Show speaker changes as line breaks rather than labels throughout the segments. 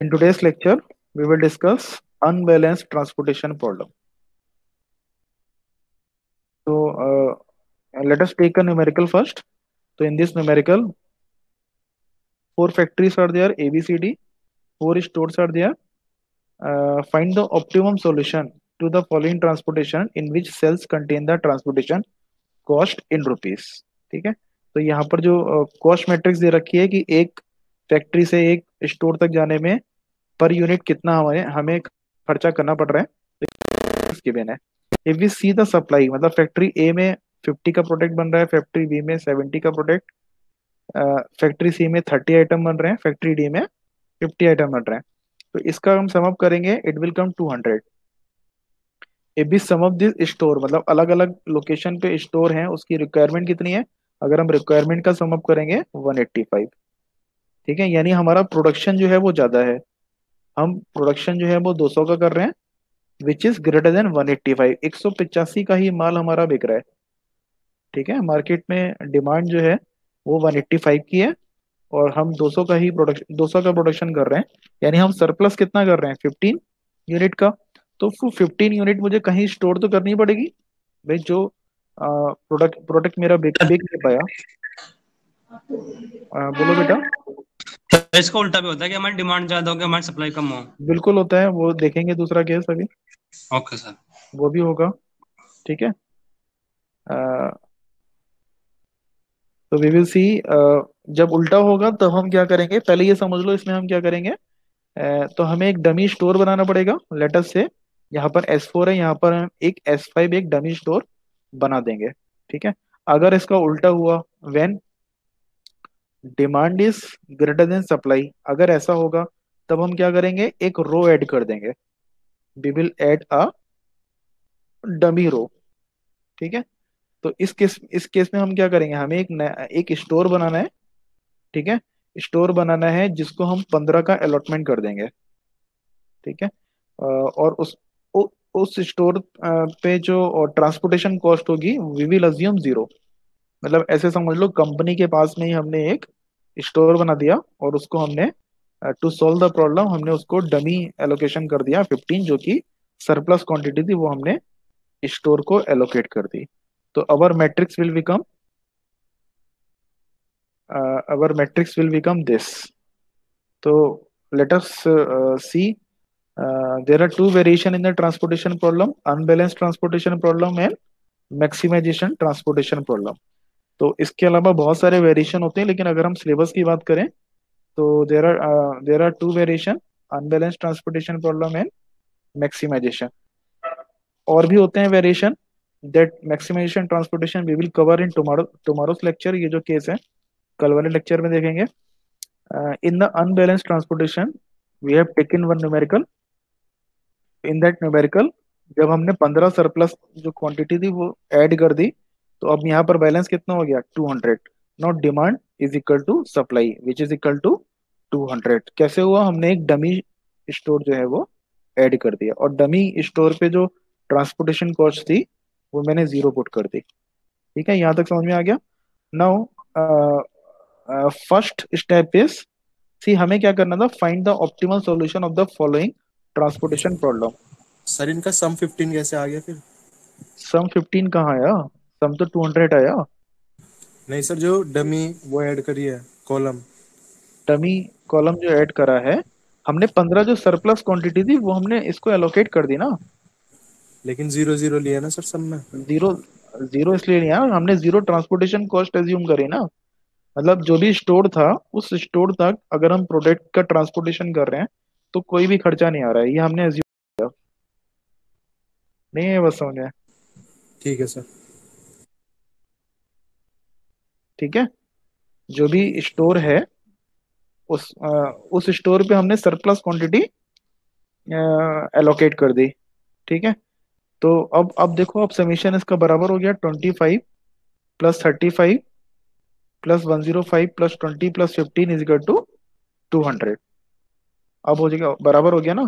In today's lecture, we will discuss unbalanced transportation problem. Let us take a numerical first. So, in this numerical, four factories are there, A, B, C, D. Four stores are there. Find the optimum solution to the following transportation in which cells contain the transportation cost in rupees. ठीक है, तो यहाँ पर जो cost matrix दे रखी है कि एक फैक्ट्री से एक स्टोर तक जाने में पर यूनिट कितना हमें हमें खर्चा करना पड़ रहा है, गिवन है. If we see the supply, मतलब फैक्ट्री ए में 50 का प्रोडक्ट बन रहा है, फैक्ट्री बी में 70 का प्रोडक्ट, फैक्ट्री सी में 30 आइटम बन रहे हैं, फैक्ट्री डी में 50 आइटम बन रहे हैं. तो इसका हम सम अप करेंगे, it will come 200. If we sum up this store, मतलब अलग अलग लोकेशन पे स्टोर हैं, उसकी रिक्वायरमेंट कितनी है, अगर हम रिक्वायरमेंट का सम अप करेंगे 185. ठीक है, यानी हमारा प्रोडक्शन जो है वो ज्यादा है, हम प्रोडक्शन जो है वो 200 का कर रहे हैं, विच इज ग्रेटर देन 185. 185 का ही माल हमारा बिक रहा है. ठीक है, मार्केट में डिमांड जो है वो 185 की है, और हम 200 का ही प्रोडक्शन 200 का प्रोडक्शन कर रहे हैं, यानी हम सरप्लस कितना कर रहे हैं, 15 यूनिट का. तो 15 यूनिट मुझे कहीं स्टोर तो करनी पड़ेगी भाई, जो प्रोडक्ट प्रोडक्ट मेरा बिक बिक नहीं पाया. बोलो बेटा.
तो इसका उल्टा भी होता है कि हमारी डिमांड ज्यादा हो, कि हमारी सप्लाई कम हो.
बिल्कुल होता है, वो देखेंगे दूसरा केस अभी,
ओके सर.
वो भी होगा. ठीक है, तो वी विल सी. जब उल्टा होगा तब हम क्या करेंगे, पहले ये समझ लो इसमें हम क्या करेंगे. तो हमें एक डमी स्टोर बनाना पड़ेगा. लेट अस से यहाँ पर S4 है, यहाँ पर हम एक S5 एक डमी स्टोर बना देंगे. ठीक है, अगर इसका उल्टा हुआ, when demand is greater than supply, अगर ऐसा होगा तब हम क्या करेंगे, एक रो ऐड कर देंगे. We will add a dummy row. ठीक है, तो इस केस में हम क्या करेंगे, हमें एक स्टोर बनाना है. ठीक है, स्टोर बनाना है जिसको हम 15 का अलॉटमेंट कर देंगे. ठीक है, और उस स्टोर पे जो ट्रांसपोर्टेशन कॉस्ट होगी, वी विल अज्यूम जीरो. मतलब ऐसे समझ लो, कंपनी के पास में ही हमने एक स्टोर बना दिया, और उसको हमने टू सॉल्व द प्रॉब्लम हमने उसको डमी एलोकेशन कर दिया 15, जो कि सरप्लस क्वांटिटी थी, वो हमने स्टोर को एलोकेट कर दी. तो our matrix will become this. तो let us see. There are two variation in the transportation problem: unbalanced transportation problem and maximization transportation problem. तो इसके अलावा बहुत सारे वेरिएशन होते हैं, लेकिन अगर हम सिलेबस की बात करें तो there are two variation: unbalance transportation problem and maximization. और भी होते हैं variation, that maximization transportation we will cover in tomorrow's lecture. ये जो केस है कल वाले लेक्चर में देखेंगे. In the unbalance transportation we have taken one numerical. In that numerical, जब हमने 15 सरप्लस जो क्वांटिटी थी वो ऐड कर दी, तो अब यहाँ पर बैलेंस कितना हो गया, 200. Not demand is equal to supply which is equal to 200. कैसे हुआ, हमने एक डमी स्टोर जो है वो ऐड कर दिया, और डमी स्टोर पे जो ट्रांसपोर्टेशन कॉस्ट थी वो मैंने जीरो पुट कर दी. ठीक है, यहाँ तक समझ में आ गया. नाउ फर्स्ट स्टेप इज, सी हमें क्या करना था, find the optimal solution of the following transportation problem.
Sir इनका सम 15 कैसे आ गया फिर?
सम 15 कहाँ आया, सम तो 200 आया.
नहीं सर, जो डमी वो ऐड करी है कॉलम.
डमी कॉलम जो ऐड करा है, हमने 15 जो सरप्लस क्वांटिटी थी वो हमने इसको एलोकेट कर दी ना.
लेकिन 0 0 लिया ना सर सम में.
जीरो जीरो इसलिए नहीं आया, हमने जीरो ट्रांसपोर्टेशन कॉस्ट एज्यूम करी ना. मतलब जो भी स्टोर था, उस स्टोर तक अगर हम प्रोडक्ट का ट्रांसपोर्टेशन कर रहे हैं तो कोई भी खर्चा नहीं आ रहा है, ये हमने एज्यूम किया. नहीं है, बस समझ में.
ठीक है सर.
ठीक है, जो भी स्टोर है उस स्टोर पे हमने सरप्लस क्वांटिटी एलोकेट कर दी. ठीक है, तो अब देखो, अब समीशन इसका बराबर हो गया 25 plus 35 plus 105 plus 20 plus 15 is equal to 200. अब हो जाएगा, बराबर हो गया ना.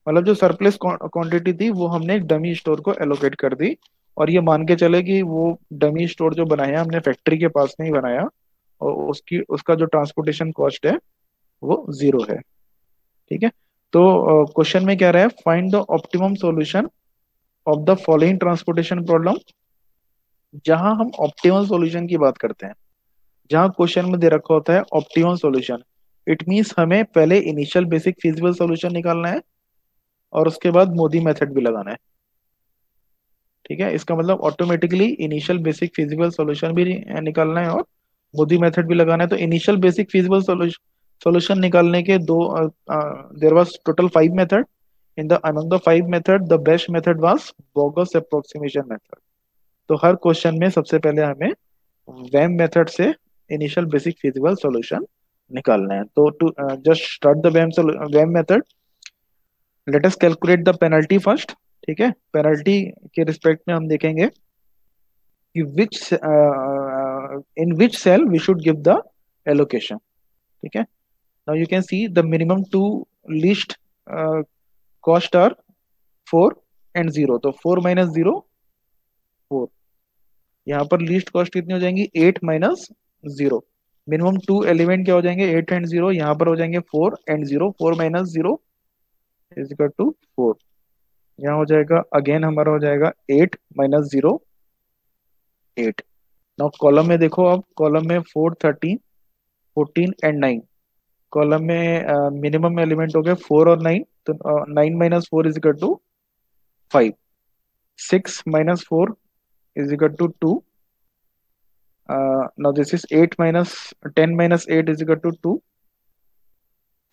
मतलब जो सरप्लस क्वांटिटी थी वो हमने एक डमी स्टोर को एलोकेट कर दी, और ये मान के चले कि वो डमी स्टोर जो बनाया हमने फैक्ट्री के पास में ही बनाया, और उसका जो ट्रांसपोर्टेशन कॉस्ट है वो जीरो है. ठीक है। तो क्वेश्चन में क्या रहा है, find the optimum solution of the following transportation problem. जहां हम ऑप्टिमम सॉल्यूशन की बात करते हैं, जहां क्वेश्चन में दे रखा होता है ऑप्टिमम सॉल्यूशन, इट मींस हमें पहले इनिशियल बेसिक फिजिबल सॉल्यूशन निकालना है और उसके बाद मोदी मेथड भी लगाना है। ठीक है, इसका मतलब automatically initial basic feasible solution भी निकालना है और मोदी मेथड भी लगाना है। तो इनिशियल बेसिक फिजिबल सॉल्यूशन निकालने के दो, there was total 5 method. In the among the 5 method the best method was बोगस अप्रोक्सीमेशन मेथड। तो हर क्वेश्चन में सबसे पहले हमें वैम मेथड से इनिशियल बेसिक फिजिबल सॉल्यूशन निकालना है। तो to just start the VAM method, let us calculate the penalty first. ठीक है, पेनल्टी के रिस्पेक्ट में हम देखेंगे कि which in which cell we should give the allocation. ठीक है, now you can see the minimum two least cost are 4 and 0। तो 4 माइनस 0 4। यहाँ पर लीस्ट कॉस्ट कितनी हो जाएंगी, 8 माइनस 0। मिनिमम टू एलिमेंट क्या हो जाएंगे, 8 एंड 0। यहाँ पर हो जाएंगे 4 and 0। 4 minus 0 is equal to 4। यहाँ हो जाएगा अगेन हमारा हो जाएगा 8 माइनस 0 8। नाउ कॉलम में देखो, अब कॉलम में 4 13 14 एंड 9। कॉलम में मिनिमम एलिमेंट हो गए 4 और 9। तो 9 minus 4 is equal to 5। 6 minus 4 is equal to 2। Now this is 8 minus 10 minus 8 is equal to 2।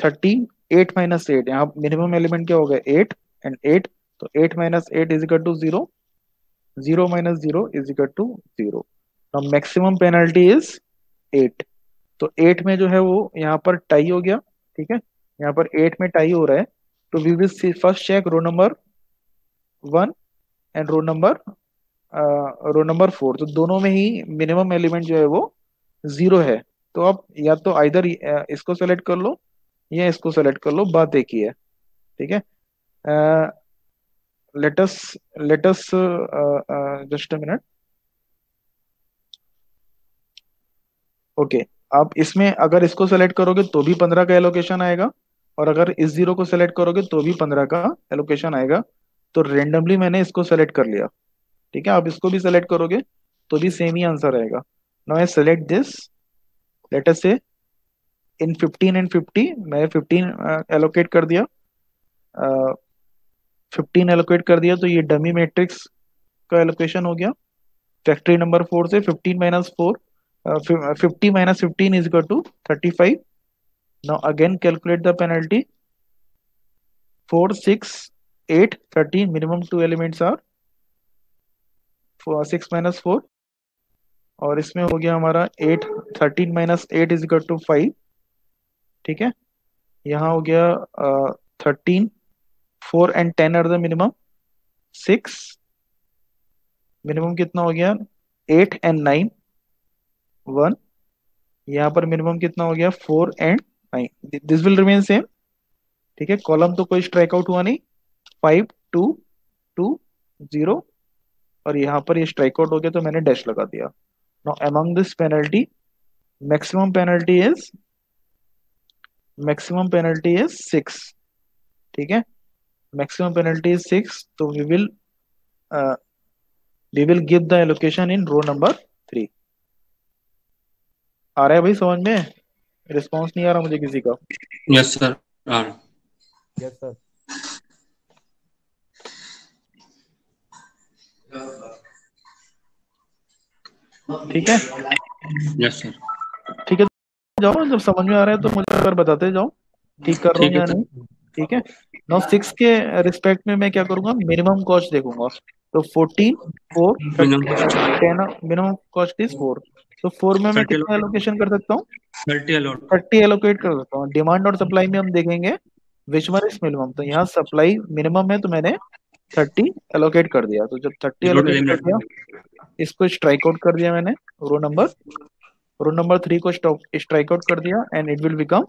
30 8 minus 8, यहाँ मिनिमम एलिमेंट क्या हो गया 8 एंड 8। तो 8 minus 8 is equal to 0। 0 minus 0 is equal to 0। Now maximum penalty is 8। तो 8 में जो है वो यहाँ पर टाई हो गया। ठीक है, यहाँ पर 8 में टाई हो रहा है। तो we will see first check row number 1 and row number 4। तो दोनों में ही मिनिमम एलिमेंट जो है वो 0 है। तो आप या तो आइदर इसको सेलेक्ट कर लो या इसको सेलेक्ट कर लो, बात एक ही है। ठीक है, latus just a minute. Okay, आप इसमें अगर इसको सेलेक्ट करोगे तो भी 15 का एलोकेशन आएगा, और अगर इस 0 को सेलेक्ट करोगे तो भी 15 का एलोकेशन आएगा। तो रेंडमली मैंने इसको सेलेक्ट कर लिया। ठीक है, आप इसको भी सेलेक्ट करोगे तो भी सेम ही आंसर आएगा। Now I select this, late us से इन 15 एंड 50 मैं 15 एलोकेट कर दिया। 15 एलोकेट कर दिया तो ये डमी मैट्रिक्स का एलोकेशन हो गया। फैक्टरी नंबर 4 से 15 minus 4, 50 minus 15 is equal to 35। Now again calculate the penalty. 4 6 8 13, minimum two elements are 6 minus 4। और इसमें हो गया हमारा 8 13 माइनस 8 इज इक्वल टू 5। ठीक है, यहाँ हो गया 13। 4 and 10 are the minimum 6। Minimum कितना हो गया 8 एंड 9 1। यहाँ पर मिनिमम कितना हो गया 4 and 9। This will remain same. ठीक है, कॉलम तो कोई स्ट्राइक आउट हुआ नहीं। 5 2 2 0, और यहाँ पर ये स्ट्राइक आउट हो गया तो मैंने डैश लगा दिया। Now among this penalty, maximum penalty is maximum penalty is 6। ठीक है, मैक्सिमम पेनल्टी इज 6। तो we will give the allocation in row number 3। आ रहा है भाई समझ में? रिस्पॉन्स नहीं आ रहा मुझे किसी का।
Yes sir.
Yes sir.
ठीक है,
यस सर।
ठीक है, जाओ जब समझ में आ रहा है तो मुझे एक बार बताते जाओ ठीक कर रहा हूँ
ठीक है
या
सर।
नहीं। ठीक है, नाउ 6 के रिस्पेक्ट में मैं क्या करूंगा, मिनिमम कॉस्ट देखूंगा। तो 14 4 10, मिनिमम कॉस्ट इज 4। तो 4 में मैं
30
कितना एलोकेशन कर सकता हूँ,
30 अलॉट।
30 एलोकेट कर सकता हूँ। डिमांड और सप्लाई में हम देखेंगे विच वन इज मिनिमम। तो यहाँ सप्लाई मिनिमम है तो मैंने 30 एलोकेट कर दिया। तो जब 30
टोटल
एलोकेट कर
एलिमिनेट।
दिया, इसको स्ट्राइक आउट कर दिया मैंने। रो नंबर 3 को स्ट्राइक आउट कर दिया and it will become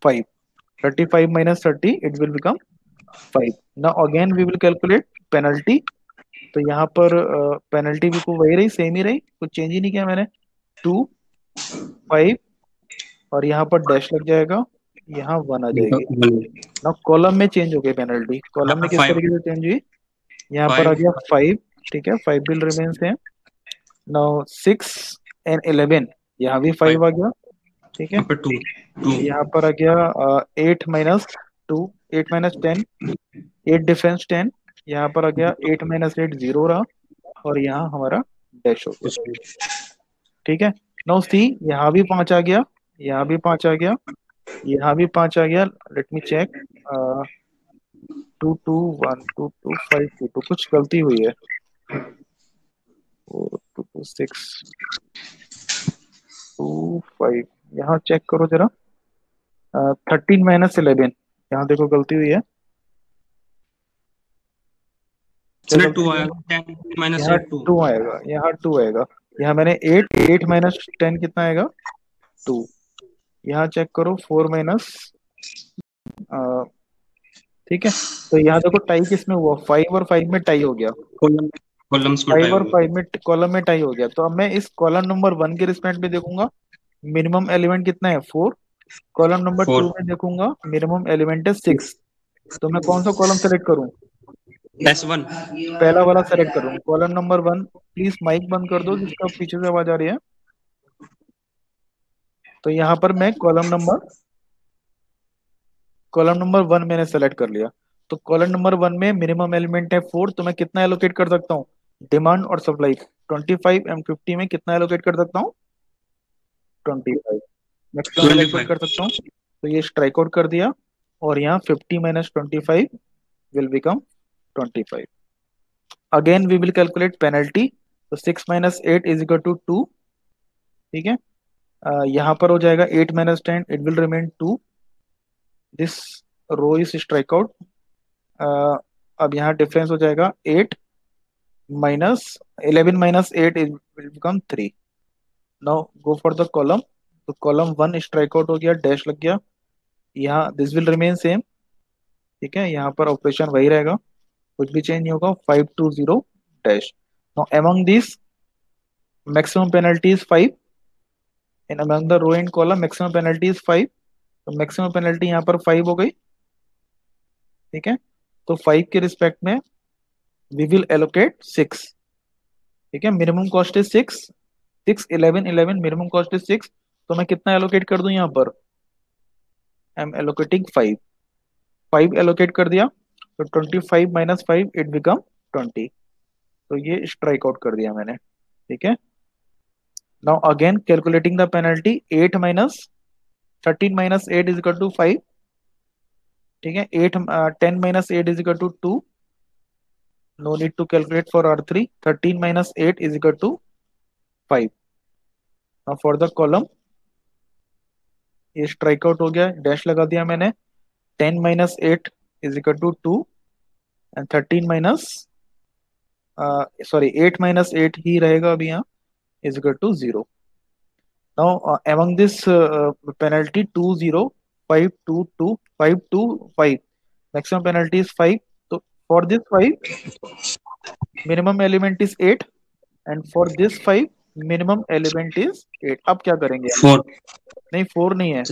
5। 35 minus 30 it will become 5। now again we will calculate penalty। तो यहाँ पर पेनल्टी भी को वही रही, सेम ही रही, कुछ चेंज ही नहीं किया मैंने। 2 5 और यहाँ पर डैश लग जाएगा यहाँ 1 आ जाएगी। ना कॉलम में चेंज हो गई पेनल्टी, कॉलम में किस
5
तरीके से चेंज हुई, यहाँ पर आ
5
गया 5, ठीक है, 5 will remain same. Now 6 and 11, यहाँ भी 5 आ गया, ठीक है।
यहाँ पे 2 2
यहाँ पर आ गया 8 माइनस 2, 8 माइनस 10, 8 डिफरेंस 10, यहाँ पर आ गया 8 माइनस 8 0 रहा, और यहाँ हमारा डैश हो गया, ठीक है। नाउ सी, यहाँ भी 5 आ गया, यहाँ भी 5 आ गया, यहाँ भी 5 आ गया। लेट मी चेक, 2 2 1 2 2 5 2 2, कुछ गलती हुई है। 4 2 2 6 2 5, यहाँ चेक करो जरा। 13 माइनस 11, यहाँ देखो गलती हुई है, क्या
इसमें
गलती
2
हुई है?
आएगा, 10 माइनस
यहाँ
8 2
2 आएगा, यहाँ 2 आएगा। यहाँ मैंने 8 माइनस 10 कितना आएगा, 2। यहाँ चेक करो 4 माइनस, ठीक है। तो यहाँ देखो टाई किसमें हुआ, 5 और 5 में टाई हो गया,
कॉलम्स में
5
टाइप
और
होगा।
5 में कॉलम में टाई हो गया। तो अब मैं इस कॉलम नंबर 1 के रिस्पेक्ट में देखूंगा मिनिमम एलिमेंट कितना है, 4। कॉलम नंबर 2
4
में देखूंगा मिनिमम एलिमेंट है 6। तो मैं कौन सा कॉलम सेलेक्ट करूं,
S1
पहला वाला सेलेक्ट करूं, कॉलम नंबर 1। प्लीज माइक बंद कर दो जिसका पीछे से आवाज आ रही है। तो यहाँ पर मैं कॉलम नंबर 1 मैंने सेलेक्ट कर लिया। तो कॉलम नंबर 1 में मिनिमम एलिमेंट है 4, तो मैं कितना एलोकेट कर सकता हूँ, डिमांड और सप्लाई 25 एंड 50 में कितना एलोकेट कर सकता हूँ, 25 मैक्सिमम एलोकेट
25
कर सकता हूँ। तो ये स्ट्राइक आउट कर दिया, और यहाँ 50 minus 25 will become 25। Again we will calculate penalty. तो 6 माइनस 8 इज इक्वल टू 2, ठीक है। यहाँ पर हो जाएगा 8 minus 10, it will remain 2, this row is strike out. अब यहाँ डिफरेंस हो जाएगा 8 minus 11 minus 8 is will become 3। Now go for the column. तो कॉलम 1 स्ट्राइक आउट हो गया, डैश लग गया, यहाँ दिस विल रिमेन सेम, ठीक है। यहाँ पर ऑपरेशन वही रहेगा, कुछ भी चेंज नहीं होगा, 5 2 0 dash. Now among these maximum penalty is 5, and among the row and column maximum penalty is 5। तो मैक्सिमम पेनल्टी यहाँ पर 5 हो गई, ठीक है। तो 5 के रिस्पेक्ट में वी विल एलोकेट 6, ठीक है। Minimum cost is 6, 6 11 11, minimum cost is 6। तो मैं कितना एलोकेट कर दूं यहाँ पर, आई एम एलोकेटिंग 5, 5 एलोकेट कर दिया। तो 25 माइनस 5 इट बिकम 20। तो ये स्ट्राइक आउट कर दिया मैंने, ठीक है। Now again calculating the penalty, 8 minus 13 minus 8 is equal to 5, ठीक है। 10 minus 8 is equal to 2, no need to calculate for R3। 13 minus 8 is equal to 5। Now for the column, ये स्ट्राइक आउट हो गया, डैश लगा दिया मैंने। 10 minus 8 is equal to 2, and 13 minus, sorry 8 minus 8 ही रहेगा अभी यहाँ, is equal to 0। Now among this penalty 2 0 5 2 2 5 2 5, maximum penalty is 5। तो for this 5 minimum element is 8, and for this 5 minimum element is 8। अब क्या करेंगे हम,
4
नहीं 4 नहीं है,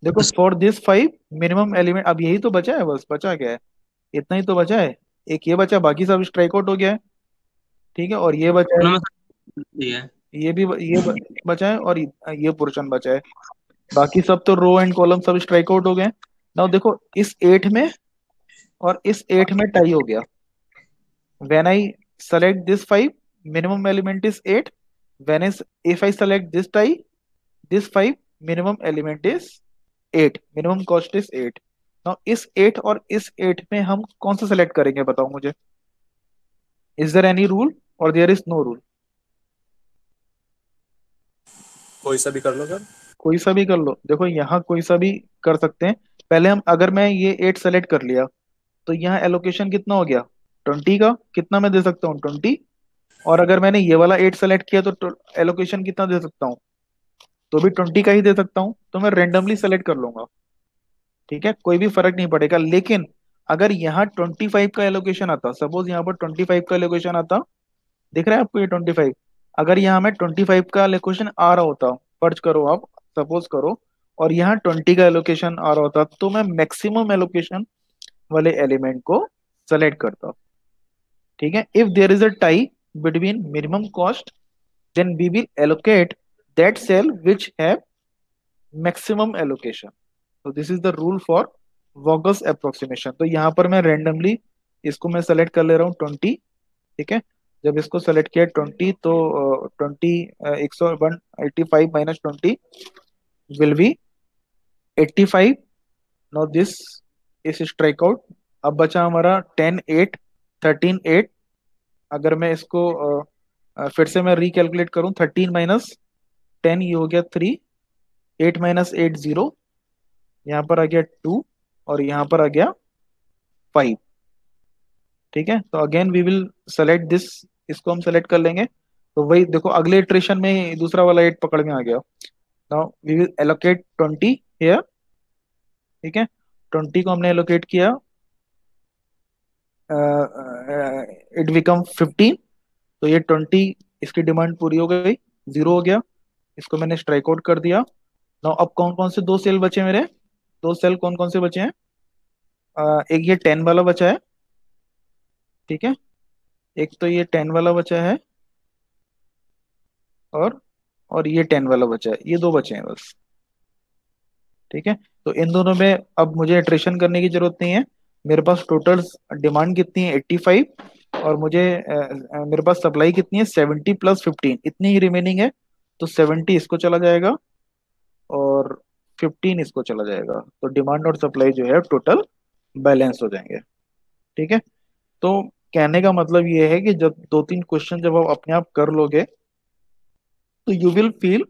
देखो for this 5 minimum element, अब यही तो बचा है, बस बचा क्या है, इतना ही तो बचा है। एक ये बचा, बाकी सब स्ट्राइक आउट हो गया है, ठीक है। और ये बचा है,
दोनों में से है।
ये भी बचा है, और ये पोर्शन बचा है। बाकी सब तो रो एंड कॉलम सब स्ट्राइक आउट हो गए। नाउ देखो इस 8 में और इस 8 में टाई हो गया। When I select this 5 minimum element is 8, when is if I select this tie this 5 minimum element is 8, minimum cost is 8। Now इस 8 और इस 8 में हम कौन सा सेलेक्ट करेंगे, बताओ मुझे। इज देयर एनी रूल और देयर इज नो रूल?
कोई सा भी कर लो सर।
कोई सा भी कर लो, देखो यहाँ कोई सा भी कर सकते हैं। पहले हम, अगर मैं ये 8 सेलेक्ट कर लिया, तो यहाँ एलोकेशन कितना हो गया, 20 का। कितना मैं दे सकता हूँ, 20। और अगर मैंने ये वाला 8 सेलेक्ट किया तो एलोकेशन कितना दे सकता हूँ, तो भी 20 का ही दे सकता हूँ। तो मैं रेंडमली सेलेक्ट कर लूंगा, ठीक है, कोई भी फर्क नहीं पड़ेगा। लेकिन अगर यहाँ 25 का एलोकेशन आता, सपोज यहाँ पर 25 का एलोकेशन आता, दिख रहा है आपको ये 25, अगर यहाँ में 25 का एलोकेशन आ रहा होता, फर्ज करो आप, सपोज करो, और यहाँ 20 का एलोकेशन आ रहा होता, तो मैं मैक्सिमम एलोकेशन वाले एलिमेंट को सेलेक्ट करता हूँ। ठीक है, if there is a tie between minimum cost, then we will allocate that cell which have maximum allocation. तो this is the rule for वॉगस अप्रोक्सीमेशन। तो यहाँ पर मैं रेंडमली इसको मैं सेलेक्ट कर ले रहा हूँ 20। ठीक है, जब इसको सेलेक्ट किया 20, तो 20 185 minus 20 will be 85। Now this is strike out. अब बचा हमारा 10 8 13 8। अगर मैं इसको फिर से मैं रिकैलकुलेट करूं, 13 माइनस 10 ये हो गया 3, 8 माइनस 8 0, यहाँ पर आ गया 2, और यहाँ पर आ गया 5। ठीक है, तो again we will select this, इसको हम सेलेक्ट कर लेंगे। तो वही देखो, अगले इटरेशन में ही दूसरा वाला 8 पकड़ में आ गया। Now we will allocate 20 here. ठीक है, 20 को हमने एलोकेट किया, इट बिकम 15। तो ये 20, इसकी डिमांड पूरी हो गई, 0 हो गया। इसको मैंने स्ट्राइक आउट कर दिया। नाउ अब कौन कौन से दो सेल बचे मेरे, दो सेल कौन कौन से बचे हैं? एक ये 10 वाला बचा है। ठीक है, एक तो ये 10 वाला बचा है, और ये 10 वाला बचा है, ये दो बचे हैं बस। ठीक है, तो इन दोनों में अब मुझे इटरेशन करने की जरूरत नहीं है। मेरे पास टोटल डिमांड कितनी है 85, और मुझे मेरे पास सप्लाई कितनी है 70 प्लस 15, इतनी ही रिमेनिंग है। तो 70 इसको चला जाएगा, और 15 इसको चला जाएगा। तो डिमांड और सप्लाई जो है टोटल बैलेंस हो जाएंगे। ठीक है, तो कहने का मतलब ये है कि जब दो तीन क्वेश्चन जब आप अपने आप कर लोगे, तो you will feel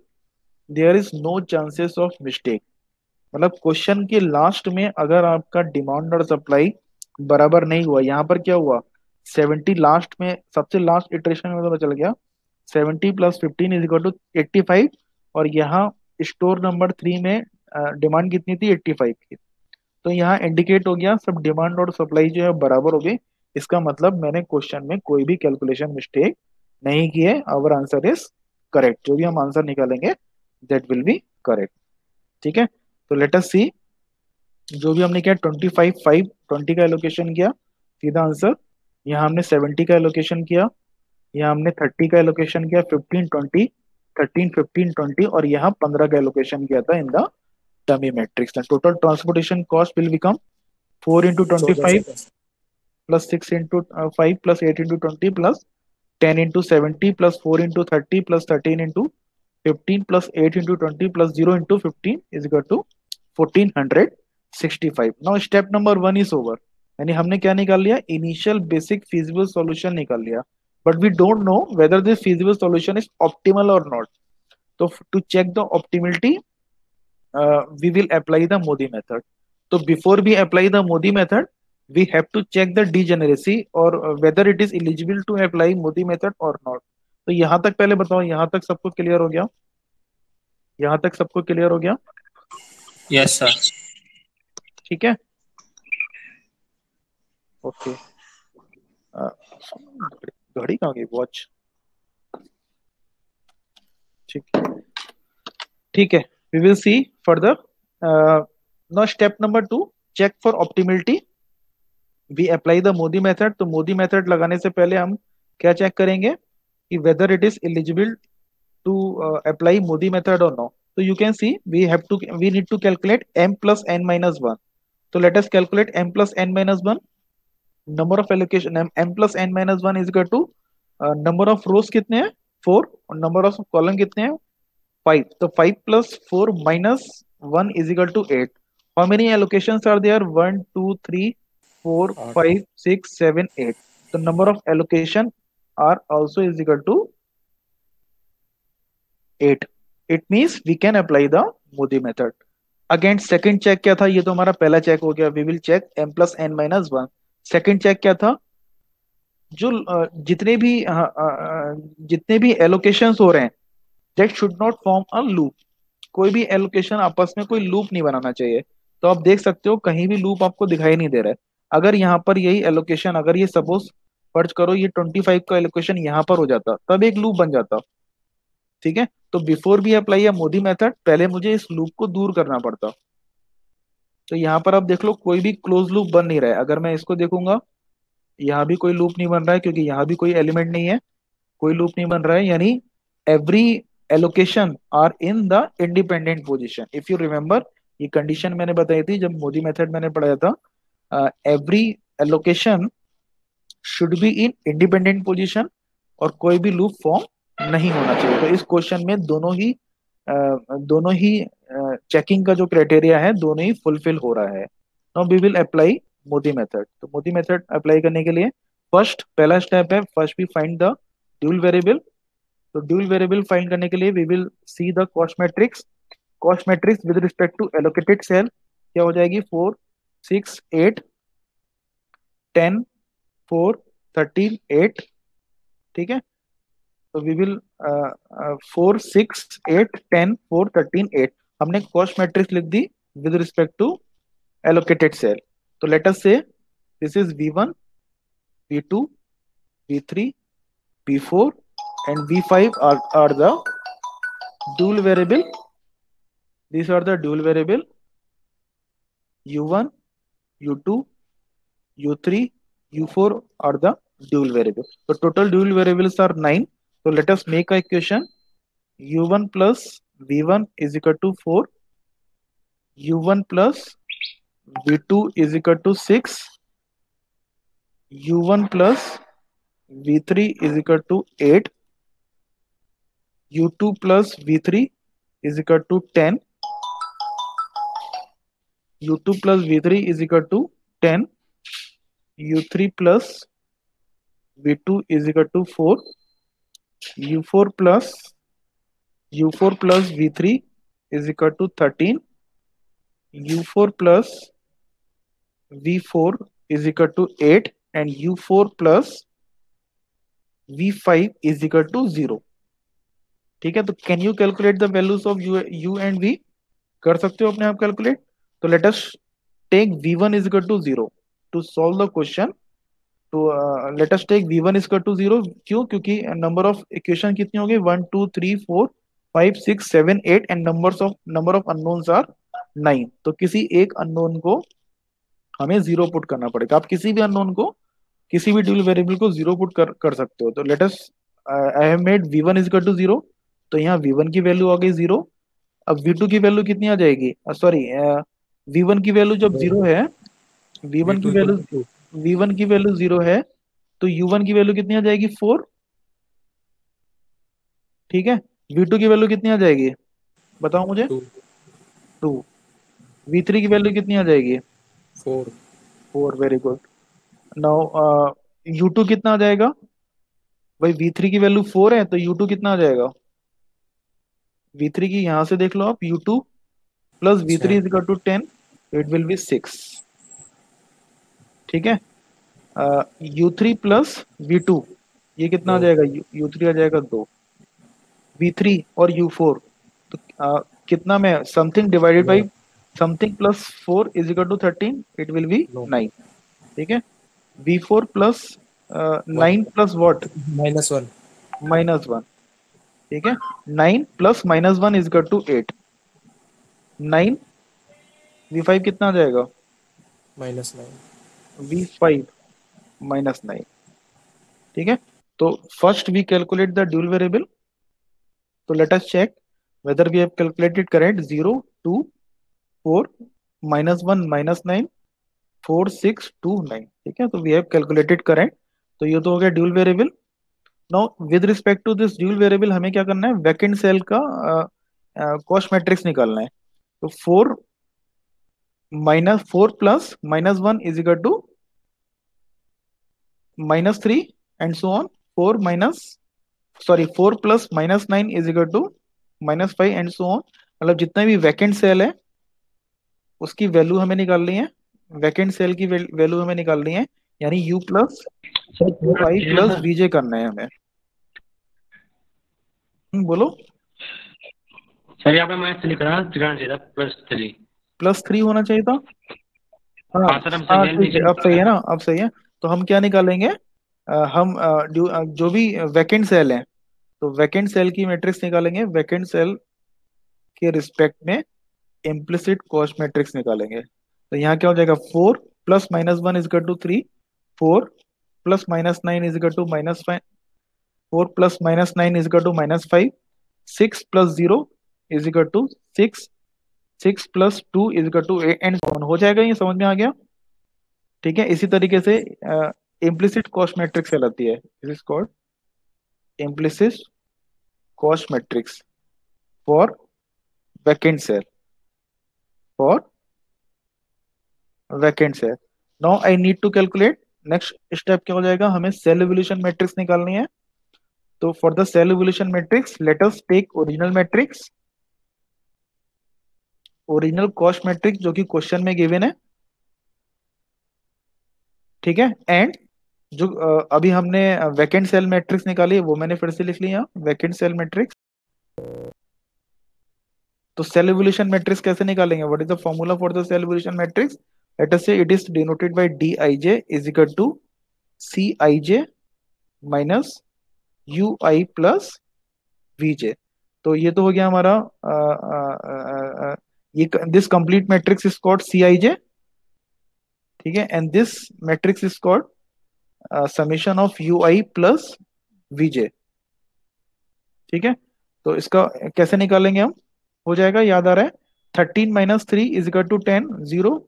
there is no chances of mistake. मतलब क्वेश्चन के लास्ट में अगर आपका डिमांड और सप्लाई बराबर नहीं हुआ, यहाँ पर क्या हुआ 70 लास्ट में, सबसे लास्ट इटरेशन में पता चल गया 70 प्लस 15 इज इक्वल टू 85। और यहाँ स्टोर नंबर 3 में डिमांड कितनी थी 85 की। तो यहाँ इंडिकेट हो गया सब डिमांड और सप्लाई जो है बराबर हो गई। इसका मतलब मैंने क्वेश्चन में कोई भी कैलकुलेशन मिस्टेक नहीं की है। Our answer is correct. जो भी हम आंसर निकालेंगे दैट विल बी करेक्ट। ठीक है, तो लेट अस सी। जो भी हमने किया 25 5 20 का एलोकेशन किया, सीधा आंसर। यहाँ हमने 70 का एलोकेशन किया, यहाँ हमने 30 का एलोकेशन किया, 15 20 13 15 20, और यहाँ 15 का एलोकेशन किया था in the dummy matrix. Total transportation cost will become 4 into
14
25
second.
Plus 6 into 5 plus 8 into 20 plus 10 into 70 plus 4 into 30 plus 13 into 15 plus 8 into 20 plus 0 into 15 is equal to 1465। Now step number 1 is over. यानी हमने क्या निकाल लिया, initial basic feasible solution निकाल लिया, but we don't know whether this feasible solution is optimal और not. तो to check the optimality we will apply the Modi method. So before we apply the Modi method, we have to check the degeneracy or whether it is eligible to apply Modi method or not. तो यहाँ तक पहले बताओ, यहाँ तक सबको clear हो गया? यहाँ तक सबको क्लियर हो गया?
Yes sir.
ठीक है, ओके। घड़ी कहाँ गई, वॉच? ठीक है, ठीक है, we will see further. Now step number 2, check for optimality. We apply the MODI method. तो मोदी मेथड लगाने से पहले हम क्या चेक करेंगे कि whether it is eligible to apply MODI method और नो। तो you can see we need to calculate m plus n minus 1। तो let us calculate m plus n minus 1। Number of allocation m plus n minus 1 is equal to number of rows कितने हैं 4, और number of column कितने हैं 5। तो 5 plus 4 minus 1 is equal to 8। How many allocations are there? 1 2 3 4
8।
5 6 7 8। The number of allocation are also is equal to 8. It means we can apply the Modi method. Again second check क्या था? ये तो हमारा पहला check हो गया। We will check m plus n minus 1. Second check क्या था? जो जितने भी एलोकेशंस हो रहे हैं that should not form a loop. कोई भी एलोकेशन आपस में कोई लूप नहीं बनाना चाहिए। तो आप देख सकते हो कहीं भी लूप आपको दिखाई नहीं दे रहा है। अगर यहाँ पर यही एलोकेशन, अगर ये सपोज फर्ज करो ये 25 का एलोकेशन यहाँ पर हो जाता, तब एक लूप बन जाता। ठीक है, तो बिफोर भी अप्लाई या मोदी मेथड, पहले मुझे इस लूप को दूर करना पड़ता। तो यहाँ पर आप देख लो कोई भी क्लोज लूप बन नहीं रहा है। अगर मैं इसको देखूंगा, यहाँ भी कोई लूप नहीं बन रहा है क्योंकि यहाँ भी कोई एलिमेंट नहीं है, कोई लूप नहीं बन रहा है, यानी every allocation are in the independent position. If you remember, ये कंडीशन मैंने बताई थी जब मोदी मेथड मैंने पढ़ाया था। Every allocation should be in independent position और कोई भी लूप फॉर्म नहीं होना चाहिए। तो इस क्वेश्चन में दोनों ही चेकिंग का जो क्राइटेरिया है दोनों ही फुलफिल हो रहा है। Now we will apply MODI method. तो मोदी मेथड अप्लाई करने के लिए फर्स्ट पहला स्टेप है, first we find the dual variable. तो ड्यूल वेरिएबल फाइंड करने के लिए we will see the cost matrix. Cost matrix with respect to allocated cell क्या हो जाएगी, 4 6 8 10 4 13 8। ठीक है, तो वी विल 4 6 8 10 4 13 8 हमने कॉस्ट मैट्रिक्स लिख दी with respect to allocated cell. तो let us say this is V1 V2 V3 V4 and V5 are the dual variable. These are the dual variable U1 U2 U3 U4 are the dual variable. So total dual variables are 9. So let us make a equation. U1 plus V1 is equal to 4. U1 plus V2 is equal to 6. U1 plus V3 is equal to 8. U2 plus V3 is equal to 10. U2 plus V3 is equal to 10. U3 plus V2 is equal to 4. U4 plus V3 is equal to 13. U4 plus V4 is equal to 8 and U4 plus V5 is equal to 0. ठीक है, तो can you calculate the values of U and V? कर सकते हो अपने आप calculate. तो let us take V1 is equal to 0 to solve the question. तो let us take V1 is equal to 0। क्यों? क्योंकि नंबर ऑफ इक्वेशन कितनी हो गई, 1 2 3 4 5 6 7 8 and number of unknowns are 9। तो किसी एक अननोन को हमें जीरो पुट करना पड़ेगा। आप किसी भी अननोन को, किसी भी ड्यूल वेरिएबल को जीरो पुट कर सकते हो। तो let us I have made V1 is equal to 0। तो यहाँ V1 की वैल्यू आ गई 0। अब V2 की वैल्यू कितनी आ जाएगी, सॉरी V1 की वैल्यू जब 0 है, V1 की वैल्यू V1 की वैल्यू 0 है, तो U1 की वैल्यू कितनी आ जाएगी, 4। ठीक है, V2 की वैल्यू कितनी आ जाएगी, बताओ मुझे, 2। V3 की वैल्यू कितनी आ जाएगी, 4। Very good. नाउ U2 कितना आ जाएगा, भाई V3 की वैल्यू 4 है तो U2 कितना आ जाएगा, V3 की यहां से देख लो आप, U2 plus V3 is equal to 10, it will be 6। ठीक है, U3 प्लस V2 ये कितना आ जाएगा, U3 आ जाएगा 2। V3 और U4 तो कितना में, something divided by something plus 4 is equal to 13, it will be 9। ठीक है, V4 प्लस 9 प्लस व्हाट, -1। ठीक है, 9 plus -1 is equal to 8। 9 V5 कितना आ जाएगा,
-9।
V5 -9। ठीक है, तो first we calculate the dual variable. तो let us check whether we have calculated correct. 0 2 4 -1 -9 4 6 2 9। ठीक है, तो वी हैव कैलकुलेटेड करेक्ट। तो ये तो हो गया dual variable. Now with respect to this dual variable हमें क्या करना है, वैकेंट सेल का कॉस्ट मैट्रिक्स निकालना है। तो 4 plus -1 is equal to -3 and so on. 4 plus -9 is equal to -5 and so on. मतलब जितना भी वैकेंट सेल है उसकी वैल्यू हमें निकालनी है, वैकेंट सेल की वैल्यू हमें निकालनी है, यानी U प्लस 5 प्लस VJ करना है हमें। बोलो
सर यहाँ पे मैथ लिख रहा दिखाना चाहिए था +3
होना चाहिए था। हाँ
सर, हम
हाँ
सही
ठीक है, अब सही है ना, अब सही है। तो हम क्या निकालेंगे, हम जो भी वैकेंट सेल है तो वैकेंट सेल की मैट्रिक्स निकालेंगे, वैकेंट सेल के रिस्पेक्ट में इम्प्लिसिट कॉस्ट मैट्रिक्स निकालेंगे। तो यहाँ क्या हो जाएगा, 4 plus minus 1 is equal to 3, 4 plus minus 9 is equal to -5, 4 plus minus 9 is equal to -5, 6 plus 0 is equal to 6, 6 plus 2 is equal to 8 and so on। हो जाएगा, ये समझ में आ गया? ठीक है, इसी तरीके से इम्प्लिसिट कॉस्ट मैट्रिक्स कहलाती है, this is called implicit cost matrix for vacant cell, for vacant cell. Now I need to calculate, next step क्या हो जाएगा, हमें सेल इवोल्यूशन मैट्रिक्स निकालनी है। तो for the cell evolution matrix let us take original matrix, original cost matrix जो कि question में गिवन है, ठीक है। एंड जो अभी हमने वैकेंट सेल मैट्रिक्स निकाली है वो मैंने फिर से लिख लिया, वैकेंट सेल मैट्रिक्स। तो सेल इवोल्यूशन मैट्रिक्स कैसे निकालेंगे, what is the formula for the cell evolution matrix? Let us say it is denoted by dij is equal to cij minus ui plus vj। तो ये तो हो गया हमारा ये this complete matrix is called cij, ठीक है। And this matrix is called summation of ui plus vj, ठीक है। तो इसका कैसे निकालेंगे हम, हो जाएगा, याद आ रहा है, 13 minus 3 is equal to 10, 0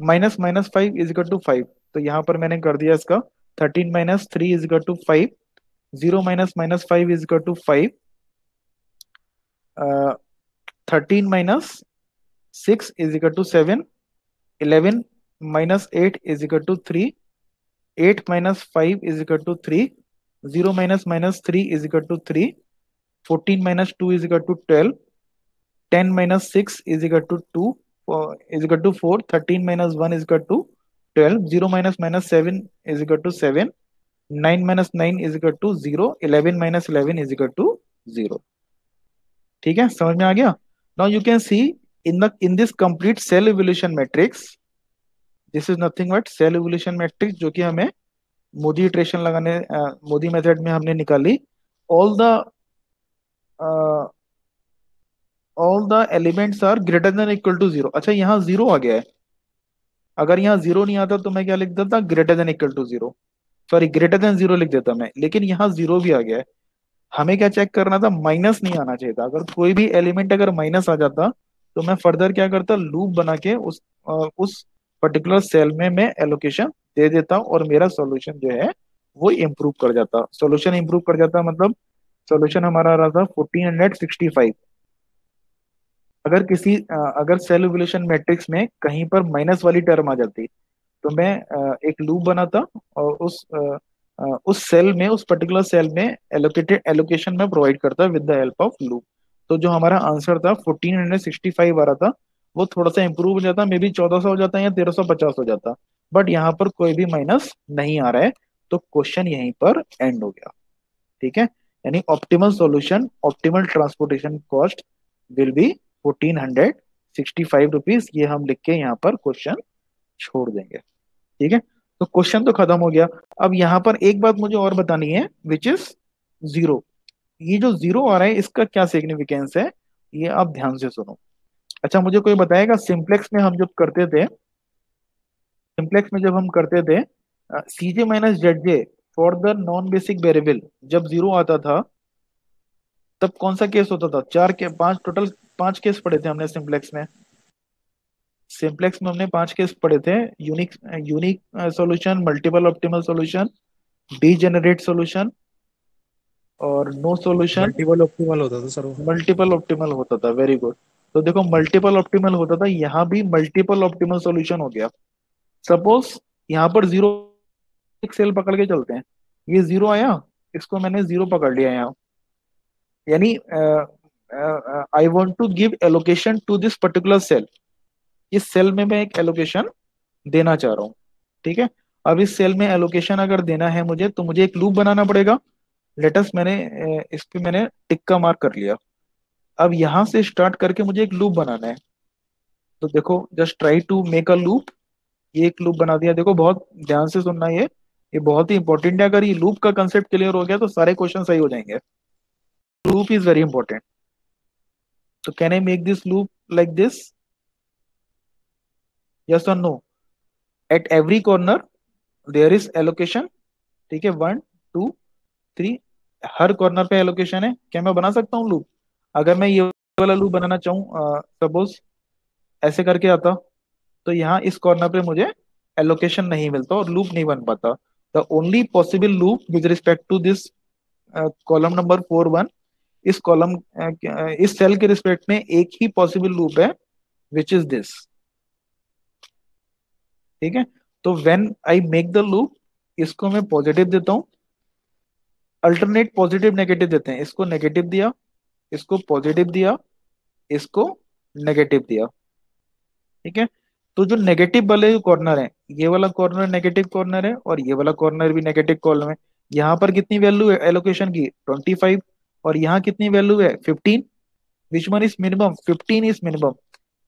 minus minus 5 is equal to 5। तो यहाँ पर मैंने कर दिया इसका 13 minus 3 is equal to 5, 0 minus minus 5 is equal to 5, 13 minus 6 is equal to 7, 11 minus 8 is equal to 3, 8 minus 5 is equal to 3, 0 minus minus 3 is equal to 3, 14 minus 2 is equal to 12, 10 minus 6 is equal to 2, is equal to 4, 13 minus 1 is equal to 12, 0 minus minus 7 is equal to 7, 9 minus 9 is equal to 0, 11 minus 11 is equal to 0। ठीक है, समझ में आ गया? Now you can C in this complete cell evolution matrix, this is nothing but cell evolution matrix जो कि हमें Modi iteration लगाने मोदी मेथड में हमने निकाली। All the elements are greater than equal to 0। अच्छा, यहाँ 0 आ गया है, अगर यहाँ 0 नहीं आता तो मैं क्या लिख देता, greater than equal to 0, sorry greater than 0 लिख देता मैं, लेकिन यहाँ 0 भी आ गया है। हमें क्या चेक करना था, माइनस नहीं आना चाहिए था। अगर कोई भी एलिमेंट अगर माइनस आ जाता तो मैं फर्दर क्या करता, लूप बना के उस पर्टिकुलर सेल में मैं एलोकेशन दे देता और मेरा सॉल्यूशन जो है वो इम्प्रूव कर जाता। सॉल्यूशन इम्प्रूव कर जाता मतलब सॉल्यूशन हमारा आ रहा था 1465। अगर सेल इवोल्यूशन मैट्रिक्स में कहीं पर माइनस वाली टर्म आ जाती तो मैं एक लूप बनाता और उस सेल में, उस पर्टिकुलर सेल में एलोकेशन में प्रोवाइड करता with the help of loop. तो जो हमारा आंसर था 1465 आ रहा था, वो थोड़ा सा इंप्रूव हो जाता, मे बी 1400 हो जाता या 1350 हो जाता, बट यहाँ पर कोई भी माइनस नहीं आ रहा है, तो क्वेश्चन यहीं पर एंड हो गया। ठीक है, यानी optimal solution, optimal transportation cost will be 1465 rupees. ये हम लिख के यहाँ पर क्वेश्चन छोड़ देंगे। ठीक है, तो क्वेश्चन तो खत्म हो गया। अब यहाँ पर एक बात मुझे और बतानी है, विच इज 0। ये जो 0 आ रहा है इसका क्या सिग्निफिकेंस है, ये आप ध्यान से सुनो। अच्छा, मुझे कोई बताएगा, सिंप्लेक्स में हम जब करते थे, सिंप्लेक्स में जब हम करते थे CJ minus Z J for the non basic variable, जब 0 आता था तब कौन सा केस होता था, 4 के 5, टोटल 5 केस पढ़े थे हमने सिंप्लेक्स में। सिंप्लेक्स में हमने 5 केस पढ़े थे, unique solution, multiple optimal solution, degenerate solution और नो सॉल्यूशन।
मल्टीपल ऑप्टिमल होता था सर वो।
मल्टीपल ऑप्टिमल होता था, वेरी गुड। तो देखो मल्टीपल ऑप्टिमल होता था, यहाँ भी मल्टीपल ऑप्टिमल सॉल्यूशन हो गया। सपोज यहाँ पर 0, एक सेल पकड़ के चलते हैं, ये 0 आया, इसको मैंने 0 पकड़ लिया यहाँ, यानी I want to give allocation to this particular cell. इस सेल में मैं एक एलोकेशन देना चाह रहा हूँ। ठीक है, अब इस सेल में एलोकेशन अगर देना है मुझे, तो मुझे एक लूप बनाना पड़ेगा। लेटस मैंने इस पे मैंने टिक का मार्क कर लिया। अब यहां से स्टार्ट करके मुझे एक लूप बनाना है। तो देखो, just try to make a loop. ये एक लूप बना दिया। देखो बहुत ध्यान से सुनना, ये बहुत ही इंपॉर्टेंट है। अगर ये लूप का कंसेप्ट क्लियर हो गया तो सारे क्वेश्चन सही हो जाएंगे। loop is very important. So can I make this loop like this? Yes or no? At every corner there is allocation. ठीक है, 1 2 3, हर कॉर्नर पे एलोकेशन है. क्या मैं बना सकता हूँ लूप? अगर मैं ये वाला लूप बनाना चाहूँ, सपोज ऐसे करके आता, तो यहाँ इस कॉर्नर पे मुझे एलोकेशन नहीं मिलता और लूप नहीं बन पाता. The only possible loop with respect to this column number 4 1, इस कॉलम इस सेल के रिस्पेक्ट में एक ही पॉसिबल लूप है, विच इज दिस. ठीक है, तो when I make the loop, इसको मैं पॉजिटिव देता हूँ. अल्टरनेट पॉजिटिव नेगेटिव देते हैं. इसको नेगेटिव दिया, इसको पॉजिटिव दिया, इसको नेगेटिव दिया. ठीक है, तो जो नेगेटिव वाले कॉर्नर है, ये वाला कॉर्नर नेगेटिव कॉर्नर है और ये वाला कॉर्नर भी नेगेटिव कॉर्नर है. यहाँ पर कितनी वैल्यू है एलोकेशन की? 25. और यहाँ कितनी वैल्यू है? 15. Which one is minimum? 15 is minimum.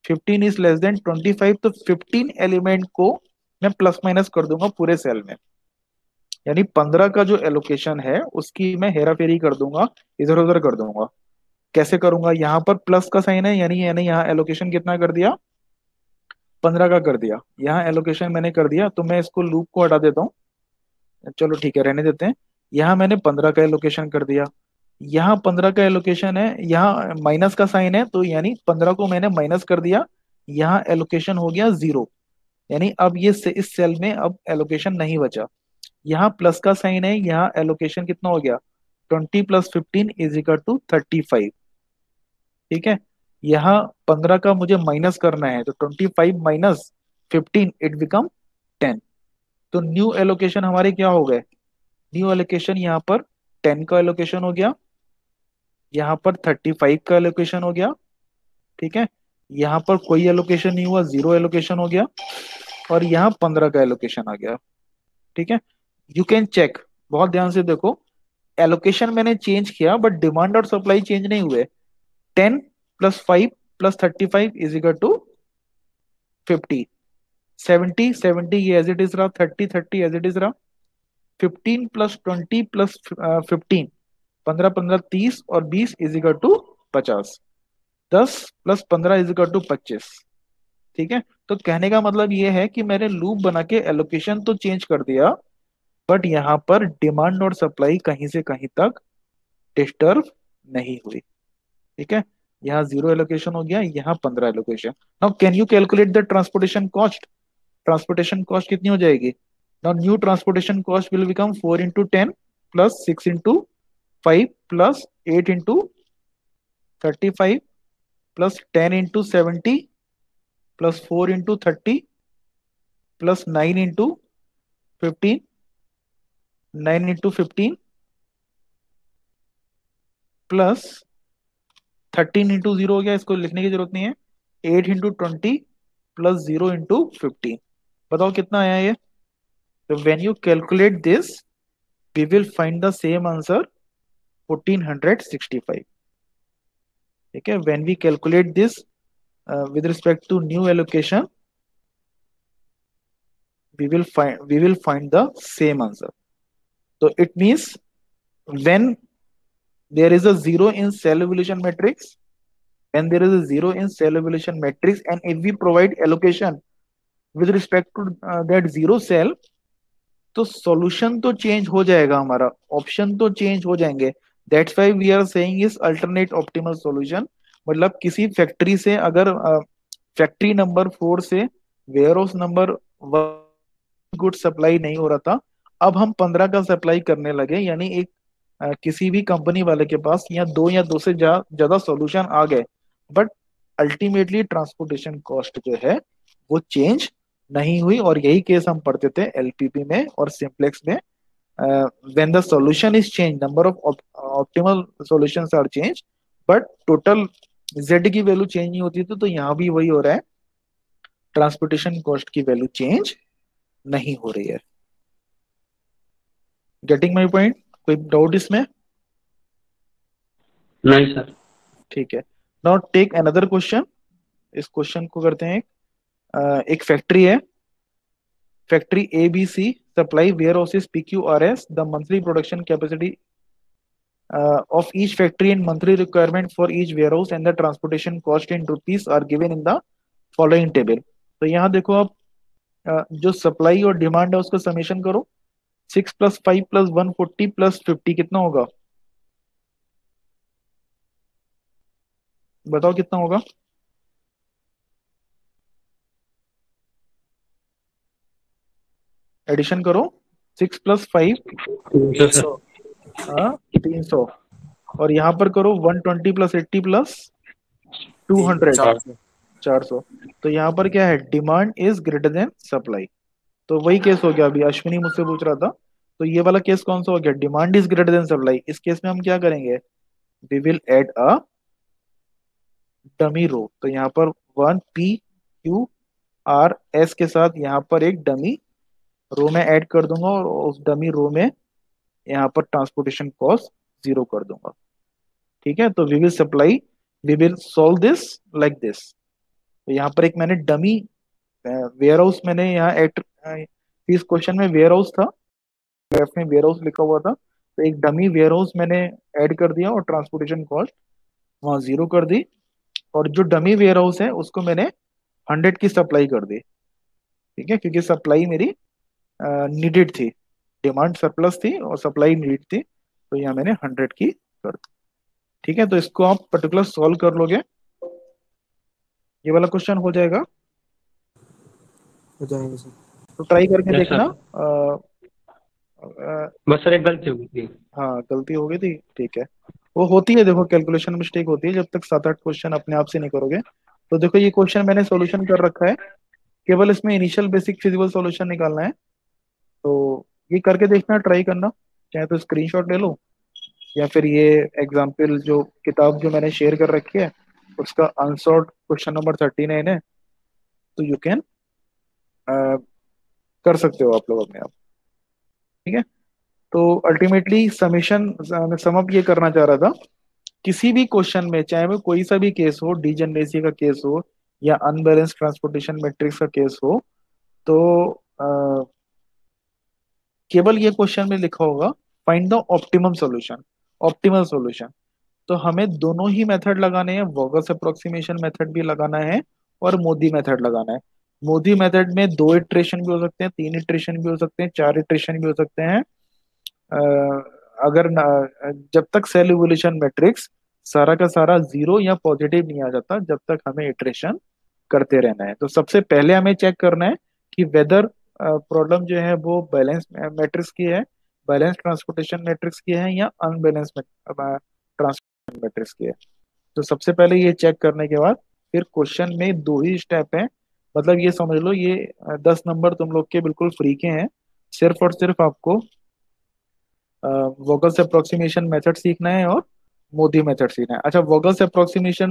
15 is less than 25. तो 15 एलिमेंट को मैं प्लस माइनस कर दूंगा पूरे सेल में. यानी 15 का जो एलोकेशन है उसकी मैं हेरा फेरी कर दूंगा, इधर उधर कर दूंगा. कैसे करूंगा? यहाँ पर प्लस का साइन है, यानी यहाँ एलोकेशन कितना कर दिया? 15 का कर दिया. यहाँ एलोकेशन मैंने कर दिया, तो मैं इसको लूप को हटा देता हूँ. चलो ठीक है, रहने देते हैं. यहाँ मैंने 15 का एलोकेशन कर दिया. यहाँ 15 का एलोकेशन है, यहाँ माइनस का साइन है, तो यानी 15 को मैंने माइनस कर दिया. यहाँ एलोकेशन हो गया 0. यानी अब ये इस सेल में अब एलोकेशन नहीं बचा. यहाँ प्लस का साइन है, यहाँ एलोकेशन कितना हो गया? 20 + 15 = 35. ठीक है, यहाँ 15 का मुझे माइनस करना है, तो 25 - 15 इट बिकम 10. तो न्यू एलोकेशन हमारे क्या हो गए? न्यू एलोकेशन यहाँ पर 10 का एलोकेशन हो गया, यहाँ पर 35 का एलोकेशन हो गया. ठीक है, यहाँ पर कोई एलोकेशन नहीं हुआ, 0 एलोकेशन हो गया, और यहाँ 15 का एलोकेशन आ गया. ठीक है, यू कैन चेक, बहुत ध्यान से देखो. एलोकेशन मैंने चेंज किया बट डिमांड और सप्लाई चेंज नहीं हुए. 10 + 5 + 35 = 50. 70 70 ये एज इट इज रहा. 30 30 एज इट इज रहा. 15 + 20 + 15, 15 15 30 और 20 = 50. 10 + 15 = 25. ठीक है, तो कहने का मतलब ये है कि मैंने लूप बना के एलोकेशन तो चेंज कर दिया, बट यहाँ पर डिमांड और सप्लाई कहीं से कहीं तक डिस्टर्ब नहीं हुई. ठीक है, यहाँ 0 एलोकेशन हो गया, यहाँ 15 allocation. Now can you calculate the transportation cost? Transportation cost कितनी हो जाएगी? Now new transportation cost will become 4 × 10 + 6 × 5 + 8 × 35 + 10 × 70 + 4 × 30 + 9 × 15, 9 × 15 plus 13 × 0 हो गया, इसको लिखने की जरूरत नहीं है. 8 × 20 + 0 × 15. बताओ कितना आया ये? तो when you calculate this, we will find the same answer 1465. ठीक है, when we calculate this with respect to new allocation, we will find the same answer. So it means when there is a 0 in cell evolution matrix, when there is a 0 in cell evolution matrix, and if we provide allocation with respect to that 0 cell, तो solution तो change हो जाएगा, हमारा option तो change हो जाएंगे. That's why we are saying is alternate optimal solution. मतलब किसी फैक्ट्री से अगर फैक्ट्री नंबर 4 से warehouse number 1 good supply नहीं हो रहा था, अब हम 15 का सप्लाई करने लगे, यानी एक किसी भी कंपनी वाले के पास यहाँ 2 या 2 से ज्यादा सॉल्यूशन आ गए, बट अल्टीमेटली ट्रांसपोर्टेशन कॉस्ट जो है वो चेंज नहीं हुई. और यही केस हम पढ़ते थे एलपीपी में और सिंप्लेक्स में. When the solution is change, number of optimal solutions are change, but total Z की वैल्यू चेंज नहीं होती थी. तो यहाँ भी वही हो रहा है, ट्रांसपोर्टेशन कॉस्ट की वैल्यू चेंज नहीं हो रही है. Getting my point? कोई डाउट इसमें?
नहीं सर.
ठीक है, नाउ टेक अनदर क्वेश्चन. इस क्वेश्चन को करते हैं. एक फैक्ट्री है, factory ABC supply warehouses PQRS. The monthly production capacity of each factory and monthly requirement for each warehouse and the transportation cost in rupees are given in the following table. तो यहाँ देखो आप, जो supply और demand है उसका summation करो। 6 + 5 + 140 + 50 कितना होगा, बताओ कितना होगा। एडिशन करो, 6 + 5,
300
300, और यहाँ पर करो 120 + 80 + 200,
400।
400। तो यहाँ पर क्या है, demand is greater than supply. तो वही केस हो गया, अभी अश्विनी मुझसे पूछ रहा था, तो ये वाला केस कौन सा हो गया, demand is greater than supply. इस केस में हम क्या करेंगे, we will add a dummy row. तो यहाँ पर 1 PQRS के साथ यहाँ पर एक डमी रो में ऐड कर दूंगा, और उस डमी रो में यहाँ पर ट्रांसपोर्टेशन कॉस्ट 0 कर दूंगा। ठीक है, तो we will solve this like this. तो यहाँ पर एक मैंने डमी वेयर हाउस मैंने यहाँ ऐड, इस क्वेश्चन में वेयर हाउस था, लेफ्ट में वेयर हाउस लिखा हुआ था, तो एक डमी वेयर हाउस मैंने ऐड कर दिया और ट्रांसपोर्टेशन कॉस्ट वहाँ 0 कर दी। और जो डमी वेयर हाउस है उसको मैंने 100 की सप्लाई कर दी। ठीक है, क्योंकि सप्लाई मेरी नीडेड थी, डिमांड सरप्लस थी और सप्लाई नीड थी, तो यहाँ मैंने 100 की कर दी। ठीक है, तो इसको आप पर्टिकुलर सॉल्व कर लोगे, ये वाला क्वेश्चन हो जाएगा।
हो जाएंगे सर।
तो ट्राई करके
यस
देखना।
सर, बस सर एक गलती हो गई थी।
हाँ, गलती हो गई थी, ठीक है, वो होती है, देखो कैलकुलेशन मिस्टेक होती है जब तक 7-8 क्वेश्चन अपने आप से नहीं करोगे। तो देखो ये क्वेश्चन मैंने सॉल्यूशन कर रखा है, केवल इसमें इनिशियल बेसिक फिजिबल सॉल्यूशन निकालना है। तो ये करके देखना, ट्राई करना, चाहे तो स्क्रीनशॉट ले लो, या फिर ये एग्जाम्पल जो किताब जो मैंने शेयर कर रखी है उसका अनसॉर्ट क्वेश्चन नंबर 39 है, तो यू कैन कर सकते हो आप लोग अपने आप। ठीक है, तो अल्टीमेटली समेशन सम अप ये करना चाह रहा था, किसी भी क्वेश्चन में चाहे वो कोई सा भी केस हो, डीजनरेसी का केस हो या अनबैलेंस ट्रांसपोर्टेशन मैट्रिक्स का केस हो, तो केवल ये क्वेश्चन में लिखा होगा find the optimum solution, optimal solution. तो हमें दोनों ही मेथड लगाने हैं, वोगल्स अप्रोक्सीमेशन मेथड भी लगाना है और मोदी मेथड लगाना है। मोदी मेथड में 2 इटरेशन भी हो सकते हैं, 3 इटरेशन भी हो सकते हैं, 4 इटरेशन भी हो सकते हैं। अ, अगर जब तक सेल इवोल्यूशन मैट्रिक्स सारा का सारा 0 या पॉजिटिव नहीं आ जाता, जब तक हमें इटरेशन करते रहना है। तो सबसे पहले हमें चेक करना है कि वेदर प्रॉब्लम जो है वो बैलेंस मैट्रिक्स की है, बैलेंस ट्रांसपोर्टेशन मैट्रिक्स की है, या अनबैलेंस ट्रांसपोर्टेशन मैट्रिक्स की है। तो सबसे पहले ये चेक करने के बाद फिर क्वेश्चन में 2 ही स्टेप हैं, मतलब ये समझ लो ये 10 नंबर तुम लोग के बिल्कुल फ्री के हैं। सिर्फ और सिर्फ आपको वोगल्स अप्रोक्सीमेशन मेथड सीखना है और मोदी मेथड सीखना है। अच्छा, वोगल्स अप्रोक्सीमेशन